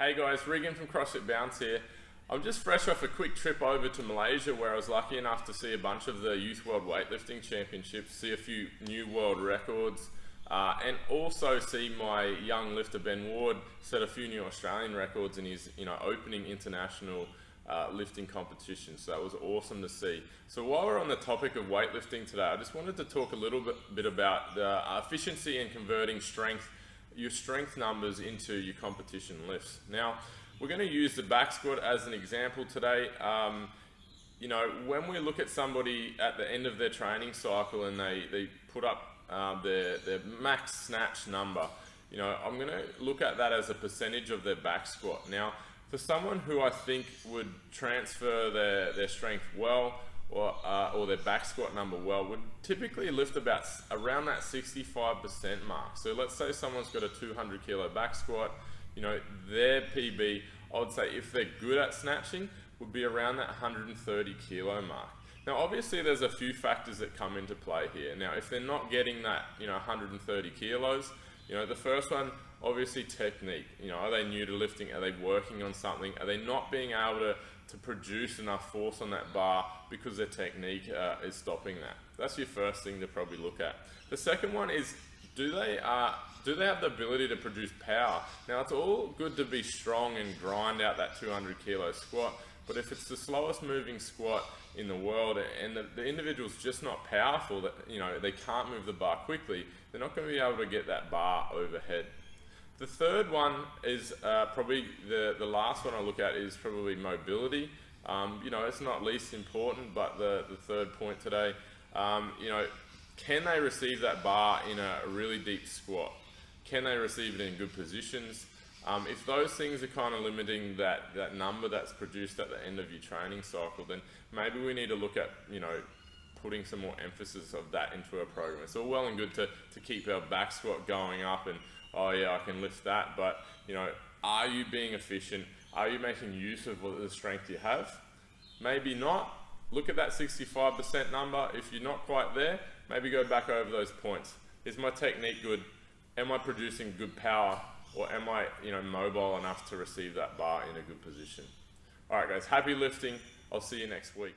Hey guys, Regan from Crossfit Bounce here. I'm just fresh off a quick trip over to Malaysia where I was lucky enough to see a bunch of the Youth World Weightlifting Championships, see a few new world records, and also see my young lifter Ben Ward set a few new Australian records in his opening international lifting competition. So that was awesome to see. So while we're on the topic of weightlifting today, I just wanted to talk a little bit about the efficiency in converting your strength numbers into your competition lifts. Now, we're going to use the back squat as an example today. When we look at somebody at the end of their training cycle and they put up their max snatch number, I'm going to look at that as a percentage of their back squat. Now, for someone who I think would transfer their strength well, or their back squat number well, would typically lift about around that 65% mark. So let's say someone's got a 200 kilo back squat, their PB, I would say if they're good at snatching, would be around that 130 kilo mark. Now obviously there's a few factors that come into play here. Now if they're not getting that 130 kilos, the first one, obviously technique. Are they new to lifting? Are they working on something? Are they not being able to produce enough force on that bar because their technique is stopping that? That's your first thing to probably look at. The second one is, do they have the ability to produce power? Now it's all good to be strong and grind out that 200 kilo squat, but if it's the slowest moving squat in the world and the individual's just not powerful, that they can't move the bar quickly, they're not going to be able to get that bar overhead. The third one is probably the last one I look at is probably mobility. It's not least important, but the third point today, can they receive that bar in a really deep squat? Can they receive it in good positions? If those things are kind of limiting that number that's produced at the end of your training cycle, then maybe we need to look at, putting some more emphasis of that into a program. It's all well and good to keep our back squat going up and, oh yeah, I can lift that, but are you being efficient? Are you making use of the strength you have? Maybe not. Look at that 65% number. If you're not quite there, maybe go back over those points. Is my technique good? Am I producing good power? Or am I mobile enough to receive that bar in a good position? All right guys, happy lifting. I'll see you next week.